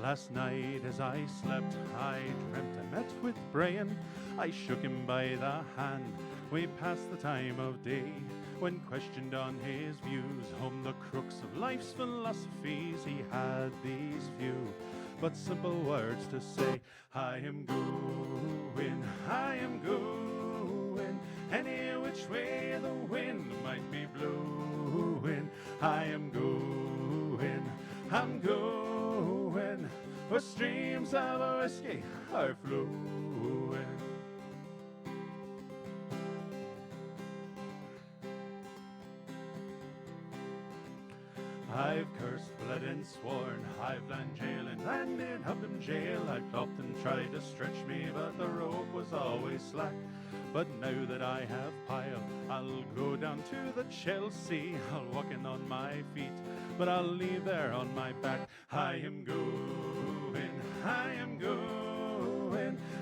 Last night as I slept, I dreamt I met with Brian. I shook him by the hand, we passed the time of day. When questioned on his views on the crux of life's philosophies, he had these few but simple words to say. I am going, any which way the wind might be blowing. I am going, I'm going, where streams of whiskey are flowing. I've cursed, bled and sworn, I've land jail and landed up in jail. I've often tried to stretch me, but the rope was always slack. But now that I have pile, I'll go down to the Chelsea. I'll walk in on my feet, but I'll leave there on my back. I am going,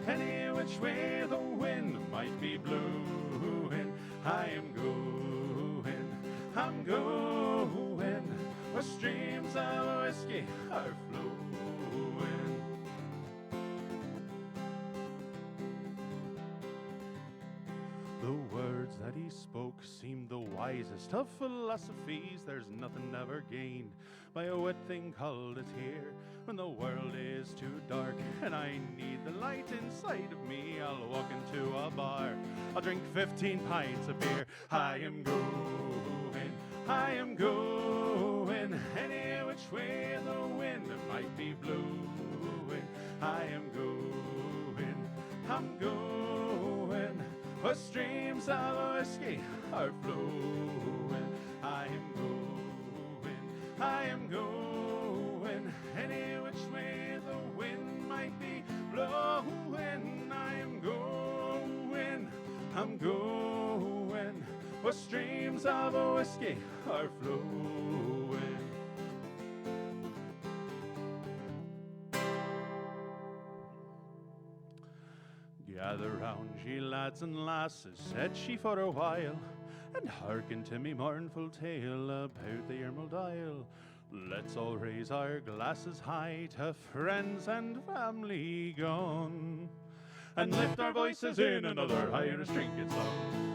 any which way the wind might be blowing. I am going, I'm going, where streams of whiskey are flowing. The words that he spoke seemed the wisest of philosophies. There's nothing ever gained by a wet thing called a tear. When the world is too dark and I need the light inside of me, I'll walk into a bar, I'll drink 15 pints of beer. I am going, any which way the wind might be blowing. I am going, I'm going, where streams of whiskey are flowing. I am going, any which way the wind might be blowing. I am going, I'm going, where streams of whiskey are flowing. Gather round, ye lads and lasses, said she for a while, and hearken to me mournful tale about the Emerald Isle. Let's all raise our glasses high to friends and family gone, and lift our voices in another Irish drinking song.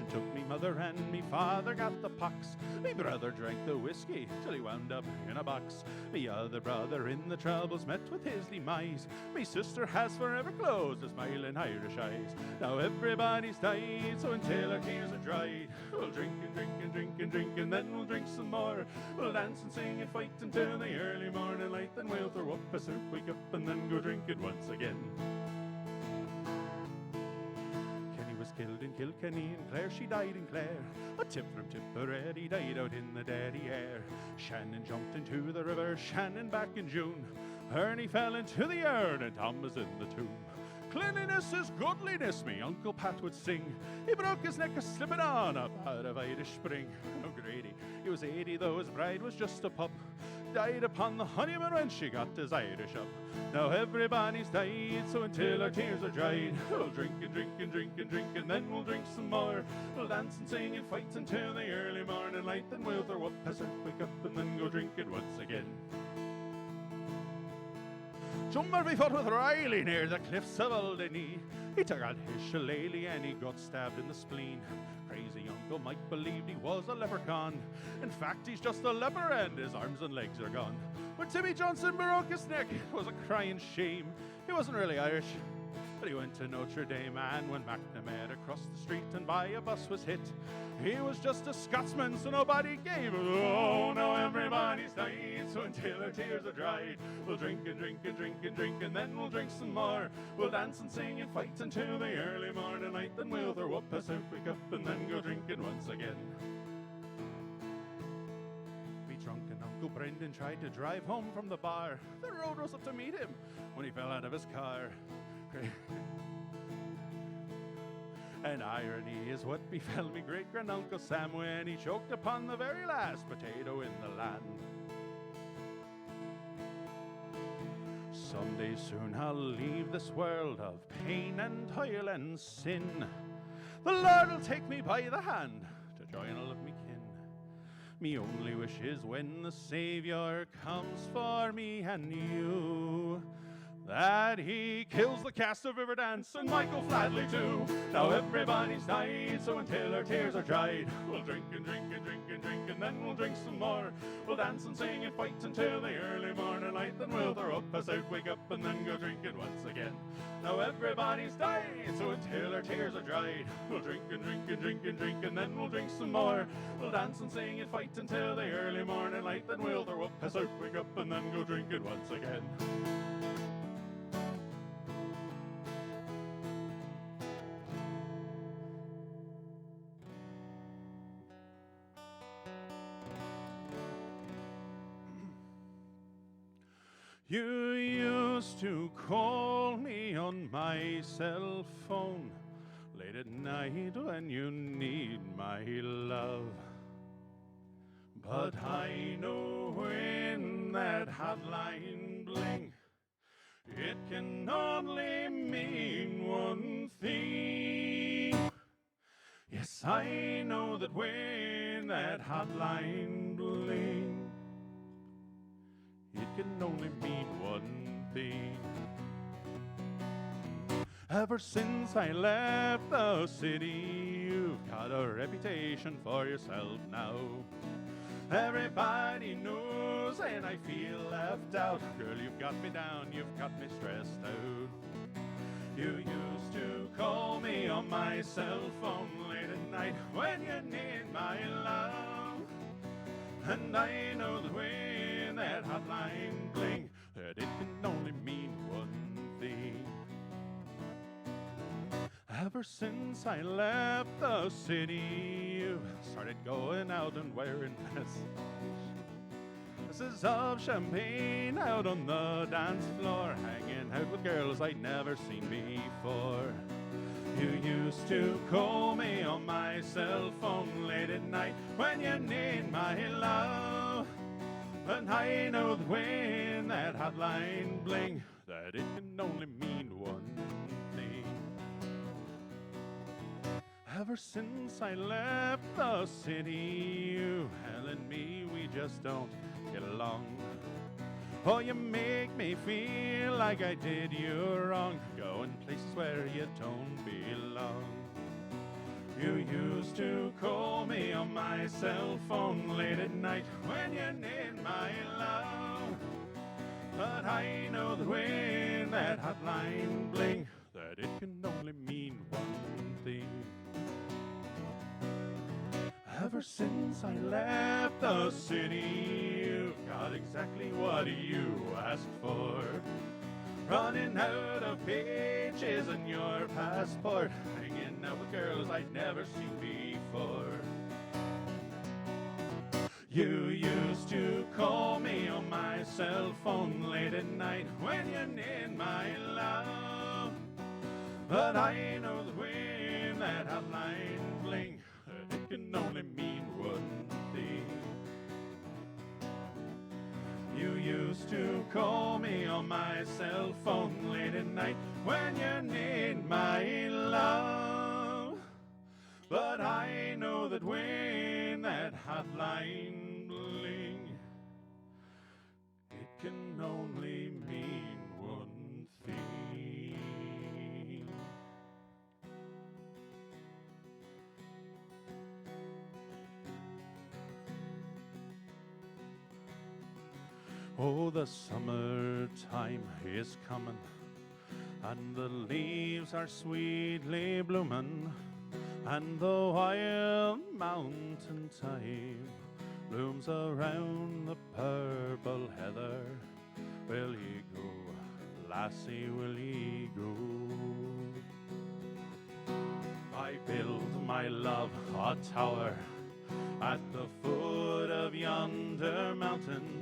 Took me mother and me father got the pox. Me brother drank the whiskey till he wound up in a box. Me other brother in the troubles met with his demise. Me sister has forever closed her smiling Irish eyes. Now everybody's died, so until our tears are dried, we'll drink and drink and drink and drink, and then we'll drink some more. We'll dance and sing and fight until the early morning light. Then we'll throw up a soup, wake up, and then go drink it once again. Was killed in Kilkenny, and Clare she died in Clare. A tip from Tipperary died out in the deady air. Shannon jumped into the river, Shannon back in June. Ernie fell into the urn, and Tom was in the tomb. Cleanliness is godliness, me Uncle Pat would sing. He broke his neck a-slipping on up out of Irish Spring. Oh, Grady, he was 80, though his bride was just a pup. Died upon the honeymoon when she got his Irish up. Now everybody's died, so until our tears are dried, we'll drink and drink and drink and drink, and then we'll drink some more. We'll dance and sing and fight until the early morning light. Then we'll throw up a soup, wake up, and then go drink it once again. John Murphy fought with Riley near the cliffs of Alderney. He took out his shillelagh and he got stabbed in the spleen. Crazy Uncle Mike believed he was a leprechaun. In fact, he's just a leper and his arms and legs are gone. When Timmy Johnson broke his neck, it was a crying shame. He wasn't really Irish, but he went to Notre Dame. And when McNamara crossed the street and by a bus was hit, he was just a Scotsman, so nobody gave him. Oh, now everybody's died, so until our tears are dried, we'll drink and drink and drink and drink, and then we'll drink some more. We'll dance and sing and fight until the early morning light. Then we'll throw up a soup, wake up, and then go drink it once again. Me drunken Uncle Brendan tried to drive home from the bar. The road was up to meet him when he fell out of his car. And irony is what befell me great-granduncle Sam when he choked upon the very last potato in the land. Someday soon I'll leave this world of pain and toil and sin. The Lord will take me by the hand to join all of me kin. Me only wish is when the Savior comes for me and you, that he kills the cast of Riverdance and Michael Flatley too. Now everybody's died, so until our tears are dried, we'll drink and drink and drink and drink, and then we'll drink some more. We'll dance and sing and fight until the early morning light, then we'll throw up, pass out, wake up, and then go drinking once again. Now everybody's died, so until our tears are dried, we'll drink and drink and drink and drink, and then we'll drink some more. We'll dance and sing and fight until the early morning light, then we'll throw up, pass out, wake up, and then go drinking once again. You used to call me on my cell phone late at night when you need my love. But I know when that hotline bling, it can only mean one thing. Yes, I know that when that hotline bling, it can only mean one thing. Ever since I left the city, you've got a reputation for yourself now. Everybody knows and I feel left out. Girl, you've got me down, you've got me stressed out. You used to call me on my cell phone late at night when you need my love. And I know that when that hotline bling, that it can only mean one thing. Ever since I left the city, you've started going out and wearing glasses of champagne out on the dance floor, hanging out with girls I'd never seen before. You used to call me on my cell phone late at night when you need my love. And I know that when that hotline bling, that it can only mean one thing. Ever since I left the city, you, Helen, and me, we just don't get along. Oh, you make me feel like I did you wrong, going places where you don't belong. You used to call me on my cell phone late at night when you need my love. But I know that when that hotline bling, that it can only mean one thing. Ever since I left the city, you've got exactly what you asked for. Running out of pages in your passport, hanging out with girls I'd never seen before. You used to call me on my cell phone late at night when you need my love. But I know that when that hotline bling, that it can only mean one thing. You used to call me on my cell phone late at night when you need my love. But I know that when that hotline bling, it can only mean one thing. Oh, the summertime is coming, and the leaves are sweetly blooming, and the wild mountain thyme blooms around the purple heather. Will ye go, lassie, will ye go? I build my love a tower at the foot of yonder mountain,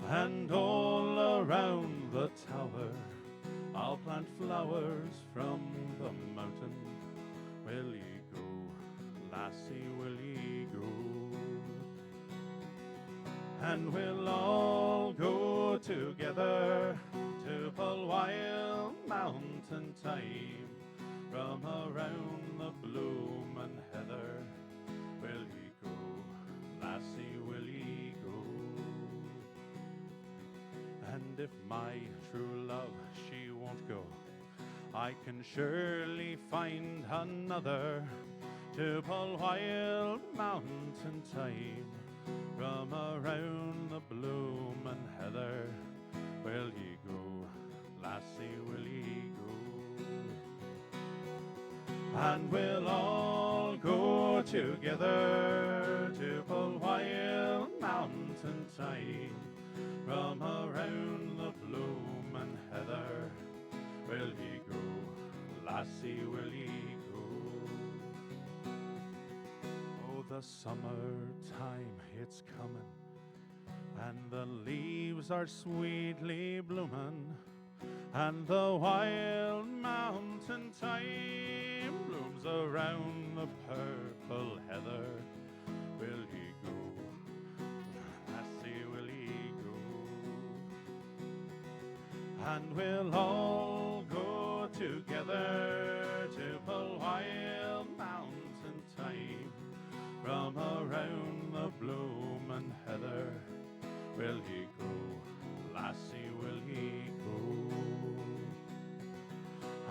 and all around the tower I'll plant flowers from the mountain. Will ye go, lassie, will ye go? And we'll all go together to pull wild mountain thyme from around the bloomin' heather. Will ye go, lassie, And if my true love, she won't go, I can surely find another to pull wild mountain thyme from around the bloomin' heather. Will ye go, lassie, will ye go? And we'll all go together to pull wild mountain thyme from around the bloomin' heather. Will ye go, lassie, will ye go? Oh, the summertime, it's comin', and the leaves are sweetly bloomin', and the wild mountain thyme blooms around the purple heather. Will ye go, lassie, will ye go? And we'll all go together to pull wild mountain thyme from around the bloomin' heather. Will ye go, lassie, will ye go?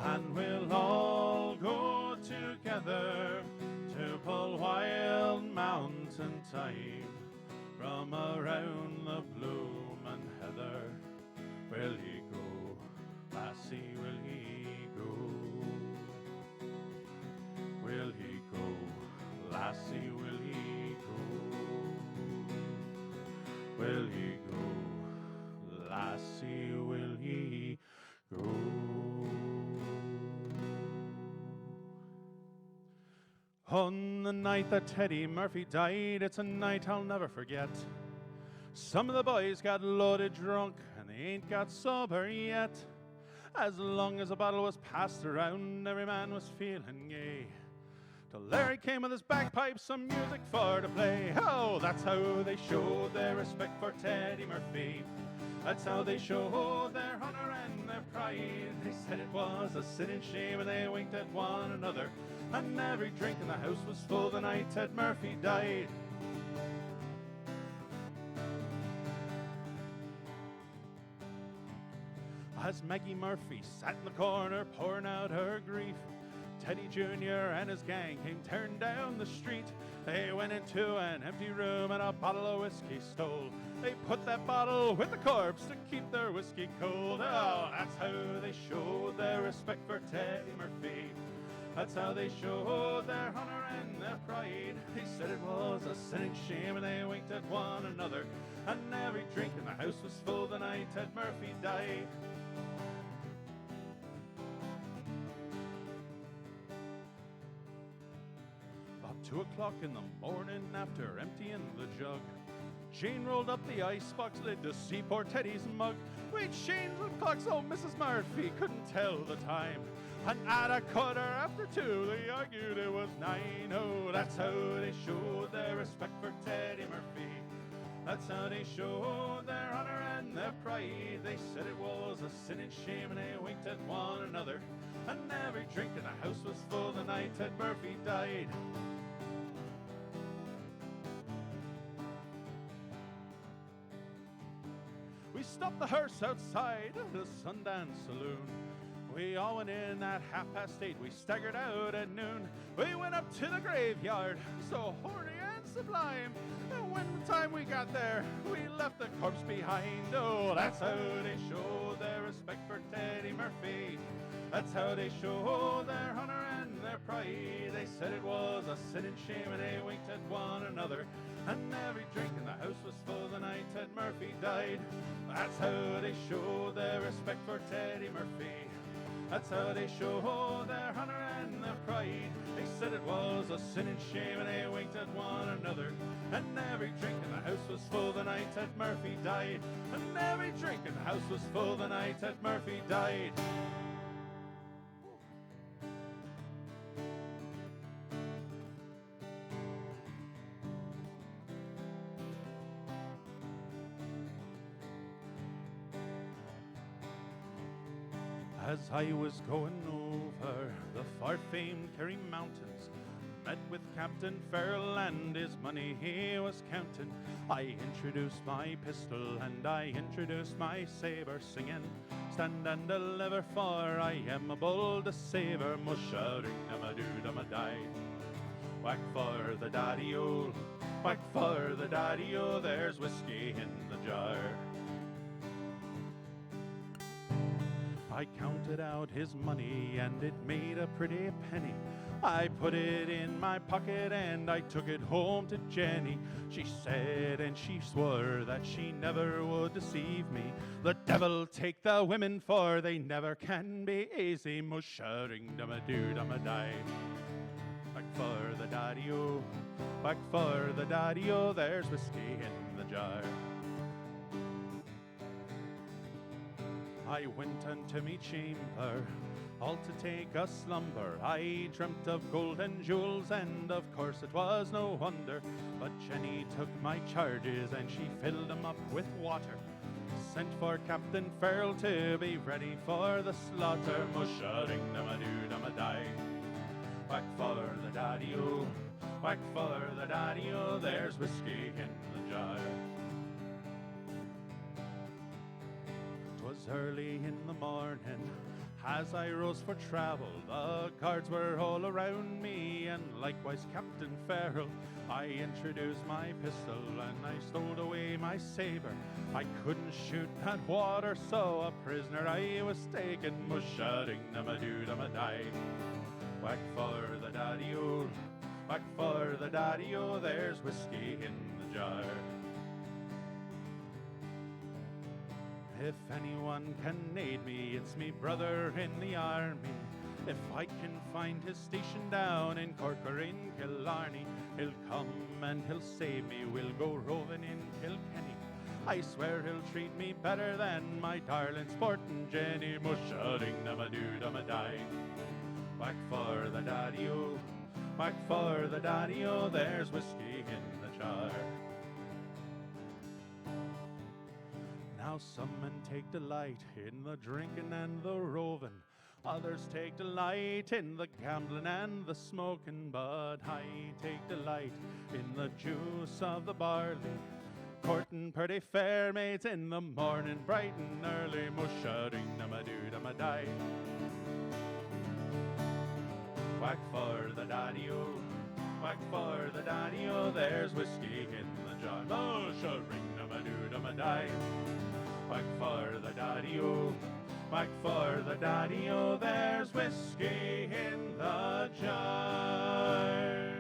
And we'll all go together to pull wild mountain thyme from around the bloomin' heather. Will ye go, lassie, will ye go? Will ye go, lassie, will ye go? Will ye go, lassie, will ye go? On the night that Teddy Murphy died, it's a night I'll never forget. Some of the boys got loaded drunk and they ain't got sober yet. As long as a bottle was passed around, every man was feeling gay. Till Larry came with his bagpipes, some music for to play. Oh, that's how they showed their respect for Teddy Murphy. That's how they showed their honor and their pride. They said it was a sin and shame, and they winked at one another. And every drink in the house was full the night Ted Murphy died. As Maggie Murphy sat in the corner pouring out her grief, Teddy Jr. and his gang came tearing down the street. They went into an empty room and a bottle of whiskey stole. They put that bottle with the corpse to keep their whiskey cold. Oh, that's how they showed their respect for Teddy Murphy. That's how they showed their honor and their pride. They said it was a sin and shame, and they winked at one another. And every drink in the house was full the night Ted Murphy died. About 2 o'clock in the morning, after emptying the jug, Shane rolled up the icebox lid to see poor Teddy's mug. Wait, Shane's the clock, so Mrs. Murphy couldn't tell the time. And at 2:15, they argued it was 9. Oh, that's how they showed their respect for Teddy Murphy. That's how they showed their honor and their pride. They said it was a sin and shame, and they winked at one another. And every drink in the house was full the night Ted Murphy died. We stopped the hearse outside the Sundance Saloon. We all went in at 8:30. We staggered out at noon. We went up to the graveyard, so hoary and sublime. And when the time we got there, we left the corpse behind. Oh, that's how they showed their respect for Teddy Murphy. That's how they showed their honor and their pride. They said it was a sin and shame, and they winked at one another. And every drink in the house was full the night Ted Murphy died. That's how they showed their respect for Teddy Murphy. That's how they showed their honor and their pride. They said it was a sin and shame, and they winked at one another. And every drink in the house was full the night Ted Murphy died. And every drink in the house was full the night Ted Murphy died. As I was going over the far-famed Kerry Mountains, met with Captain Farrell and his money he was counting. I introduced my pistol and I introduced my saber, singing, stand and deliver, for I am a bold saver. Mush-a-ring-a-ma-doo-dum-a-die. Whack for the daddy-o, whack for the daddy-o, there's whiskey in the jar. I counted out his money and it made a pretty penny. I put it in my pocket and I took it home to Jenny. She said and she swore that she never would deceive me. The devil take the women, for they never can be easy. Mush-a-ring-dum-a-doo-dum-a-die. Back for the daddy-o, back for the daddy-o, there's whiskey in the jar. I went unto me chamber, all to take a slumber. I dreamt of gold and jewels, and of course it was no wonder. But Jenny took my charges, and she filled them up with water. Sent for Captain Farrell to be ready for the slaughter. Mush-a-ring-dum-a-doo-dum-a-die. Whack for the daddy-o, whack for the daddy-o, there's whiskey in the jar. 'Twas early in the morning, as I rose for travel. The guards were all around me, and likewise Captain Farrell. I introduced my pistol and I stowed away my saber. I couldn't shoot that water, so a prisoner I was taken. Mush-a-ding-dum-a-doo-dum-a-die. Whack for the daddy-o, whack for the daddy-o, there's whiskey in the jar. If anyone can aid me, it's me brother in the army. If I can find his station down in Cork or in Killarney, he'll come and he'll save me. We'll go roving in Kilkenny. I swear he'll treat me better than my darling sportin' Jenny. Mush-a-ding-dum-a-doo-dum-a-die. Whack for the daddy-o, whack for the daddy-o, there's whiskey in the jar. Now some men take delight in the drinking and the roving. Others take delight in the gambling and the smoking. But I take delight in the juice of the barley, courting pretty fair maids in the morning, bright and early. Mush-a-ding-dum-a-doo-dum-a-die. Whack for the daddy-o, whack for the daddy-o, there's whiskey in the jar. Mush-a-ring-dum-a-doo-dum-a-die. Whack for the daddy-o, whack for the daddy-o, there's whiskey in the jar.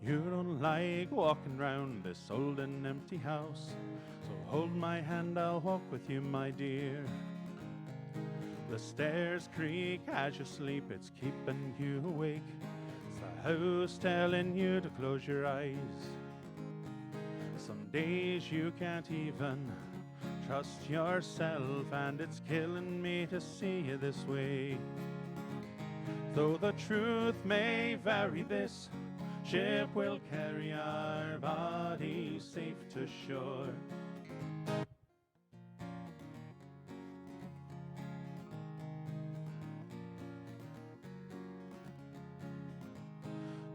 You don't like walking round this old and empty house, so hold my hand, I'll walk with you, my dear. The stairs creak as you sleep, it's keeping you awake. It's the house telling you to close your eyes. Some days you can't even trust yourself, and it's killing me to see you this way. Though the truth may vary, this ship will carry our bodies safe to shore.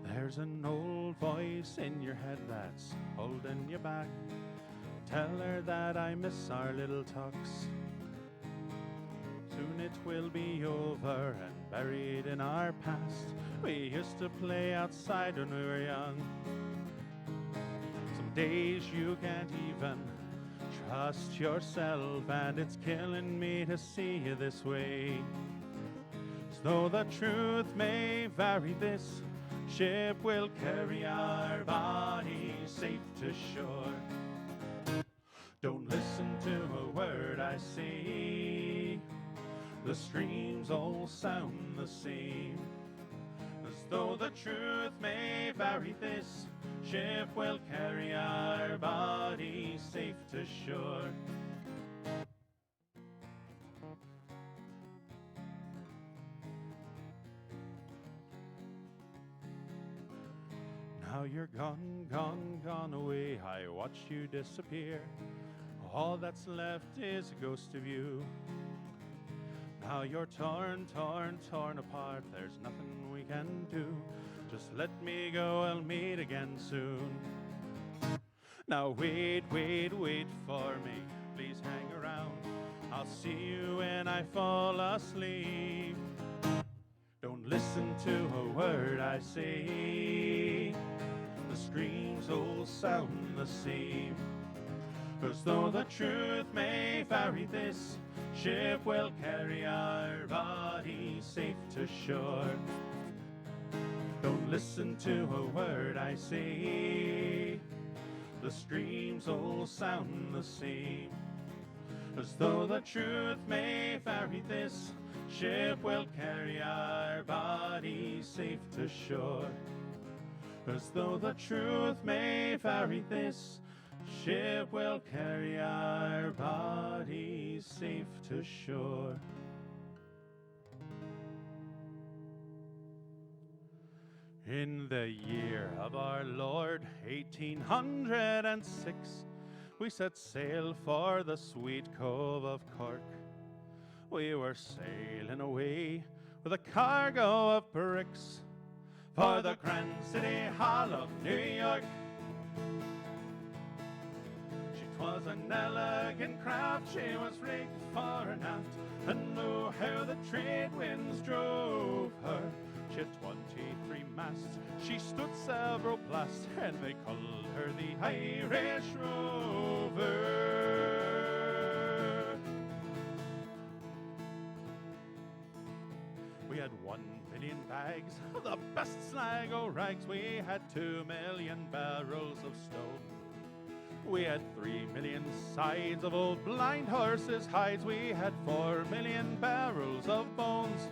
There's an old voice in your head that's holding you back. Tell her that I miss our little talks. Soon it will be over and buried in our past. We used to play outside when we were young. Some days you can't even trust yourself, and it's killing me to see you this way. Though the truth may vary, this ship will carry our bodies safe to shore. Don't listen to a word I say, the streams all sound the same. As though the truth may vary, this ship will carry our bodies safe to shore. Now you're gone, gone, gone away. I watched you disappear. all that's left is a ghost of you. Now you're torn, torn, torn apart. There's nothing we can do. Just let me go, I'll meet again soon. Now wait, wait, wait for me. Please hang around. I'll see you when I fall asleep. Don't listen to a word I say. The screams all sound the same. As though the truth may vary, this ship will carry our bodies safe to shore. Don't listen to a word I say. The screams all sound the same. As though the truth may vary, this ship will carry our bodies safe to shore. As though the truth may vary, this ship will carry our bodies safe to shore. In the year of our Lord 1806, we set sail for the sweet cove of Cork. We were sailing away with a cargo of bricks for the Grand City Hall of New York. She 'twas an elegant craft, she was rigged fore and aft, and know how the trade winds drove her. She had 23 masts, she stood several blasts, and they called her the Irish Rover. We had 1 million bags of the best Sligo rags. We had 2 million barrels of stone. We had 3 million sides of old blind horses' hides. We had 4 million barrels of bones.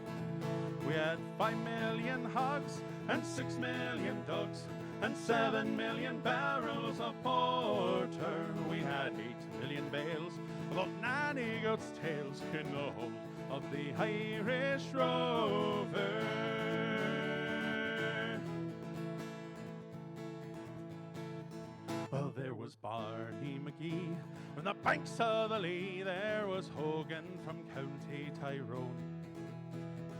We had 5 million hogs and 6 million dogs and 7 million barrels of porter. We had 8 million bales of old nanny goats' tails in the hold of the Irish Rover. Well, there was Barney McGee on the banks of the Lee. There was Hogan from County Tyrone.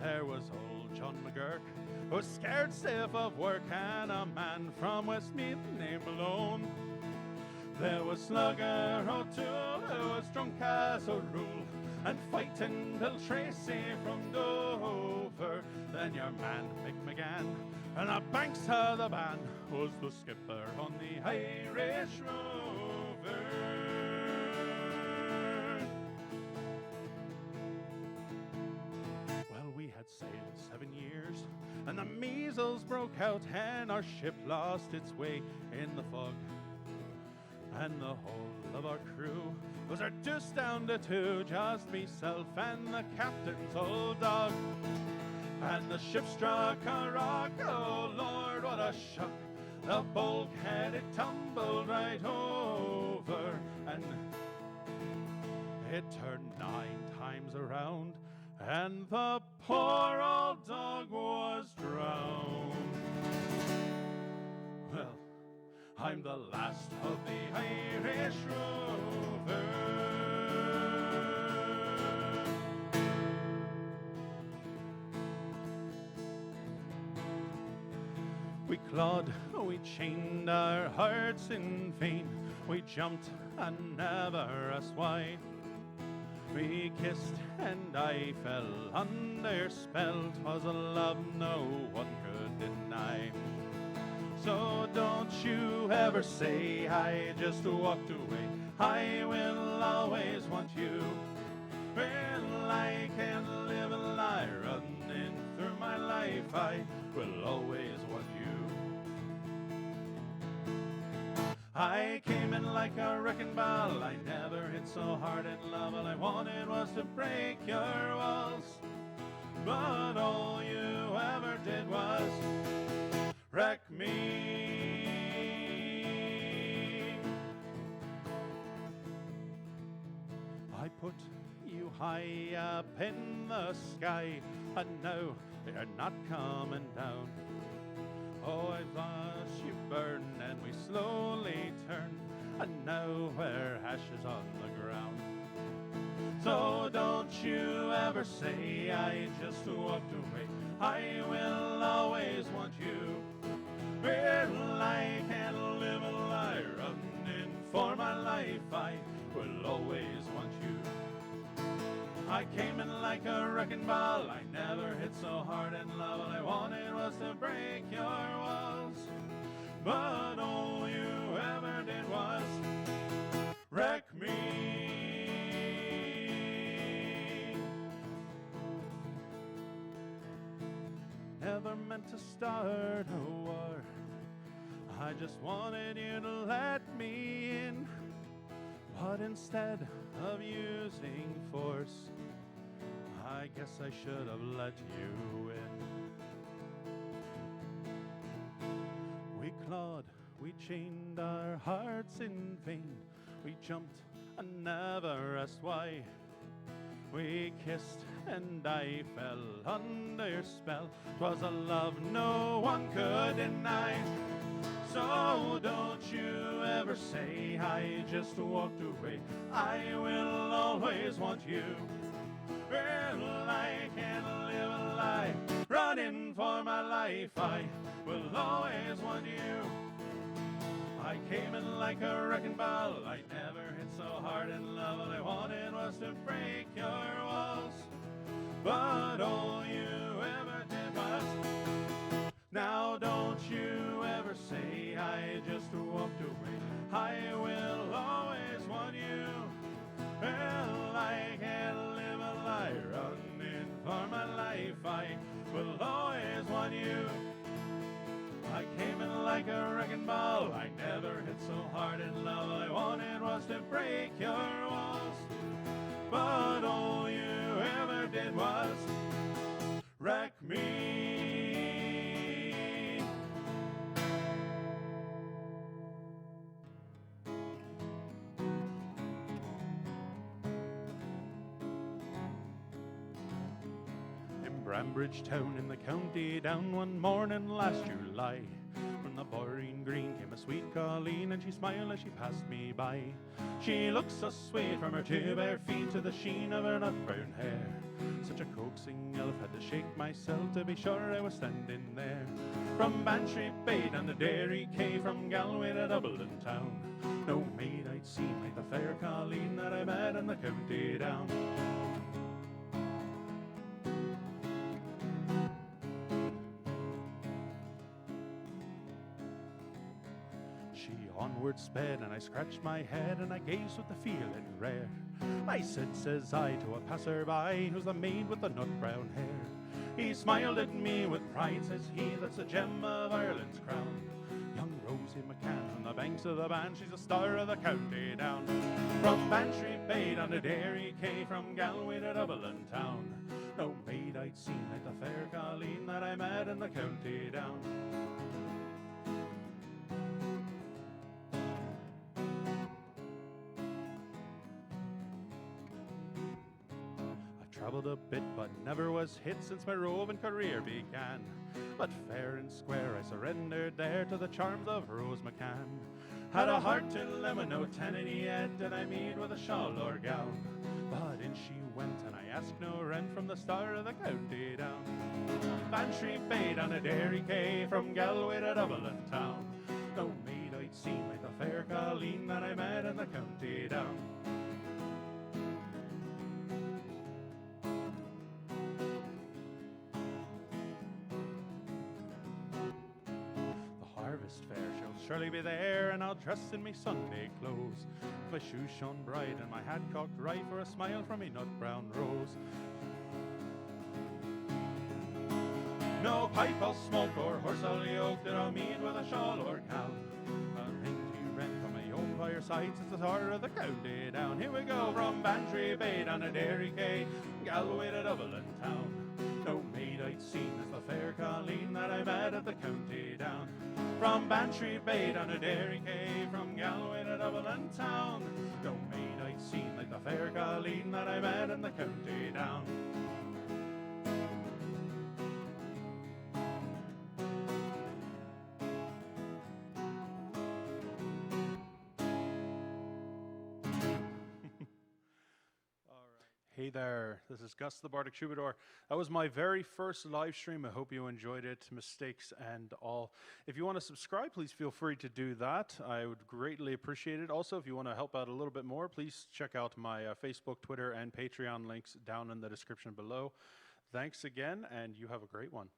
There was old John McGurk, who was scared stiff of work, and a man from Westmeath named Malone. There was Slugger O'Toole, who was drunk as a rule, and fighting Bill Tracy from Dover. Then your man Mick McGann, and the banks of the Ban, was the skipper on the Irish Rover. Well, we had sailed 7 years, and the measles broke out, and our ship lost its way in the fog. And the whole of our crew was reduced down to 2, just myself and the captain's old dog. And the ship struck a rock, oh Lord, what a shock. The bulkhead, it tumbled right over, and it turned 9 times around, and the poor old dog was drowned. Well, I'm the last of the Irish Rover. We clawed, we chained our hearts in vain. We jumped and never asked why. We kissed and I fell under spell. 'Twas a love no one could deny. So don't you ever say I just walked away. I will always want you. Well, I can't live a lie running through my life. I will always want you. I came in like a wrecking ball. I never hit so hard in love. All I wanted was to break your walls. But all you ever did was wreck me. I put you high up in the sky, and now you're not coming down. Oh, I watched you burn, and we slowly turned, and now we're ashes on the ground. So don't you ever say I just walked away. I will always want you. Well, I can't live a lie running for my life. I will always want you. I came in like a wrecking ball. I never hit so hard in love. All I wanted was to break your walls. But all you ever did was wreck me. Never meant to start a war. I just wanted you to let me in. But instead of using force, I guess I should have let you in. We clawed, we chained our hearts in vain. We jumped and never asked why. We kissed and I fell under your spell. 'Twas a love no one could deny. So don't you ever say I just walked away. I will always want you. Well, I can't live a lie running for my life. I will always want you. I came in like a wrecking ball. I never hit so hard in love. All I wanted was to break your walls. But all you ever did was. Now don't you ever say I just walked away. I will always want you. Well, I can't live a lie running for my life. I will always want you. I came in like a wrecking ball. I never hit so hard in love. All I wanted was to break your walls. But all you ever did was wreck me. Brambridge town in the county down one morning last July. From the Boreen Green came a sweet Colleen, and she smiled as she passed me by. She looked so sweet from her two bare feet to the sheen of her nut brown hair. Such a coaxing elf, had to shake myself to be sure I was standing there. From Bantry Bay down to Derry Quay, from Galway to Dublin town, no maid I'd seen like the fair Colleen that I met in the county down. Onward sped, and I scratched my head, and I gazed with the feeling rare. I said, says I, to a passer-by, who's the maid with the nut-brown hair. He smiled at me with pride, says he, that's a gem of Ireland's crown. Young Rosie McCann on the banks of the Bann, she's the star of the county down. From Bantry Bay down to Derry Quay, from Galway to Dublin town, no maid I'd seen like the fair Colleen that I met in the county down. Travelled a bit, but never was hit since my roving career began. But fair and square I surrendered there to the charms of Rose McCann. Had a heart to live with no tenant yet, did I meet with a shawl or gown. But in she went, and I asked no rent from the star of the county down. Bantry Bay down to Derry Quay, from Galway to Dublin town, no maid I'd seen like the fair Colleen that I met in the county down. Surely be there, and I'll dress in me Sunday clothes. My shoes shone bright and my hat cocked right for a smile from me nut brown rose. No pipe I'll smoke or horse I'll yoke, that I'll meet with a shawl or gown. A ring to rent from my own fireside, since the star of the county down. Here we go, from Bantry Bay down to Derry Quay, Galway to Dublin town. No maid I'd seen as the fair Colleen that I met at the county down. From Bantry Bay down to Derry Quay, from Galway to Dublin town, no maid I'd seen like the fair Colleen that I met in the county down. Hey there, this is Gus the Bardic Troubadour. That was my very first live stream. I hope you enjoyed it, mistakes and all. If you want to subscribe, please feel free to do that. I would greatly appreciate it. Also, if you want to help out a little bit more, please check out my Facebook, Twitter, and Patreon links down in the description below. Thanks again, and you have a great one.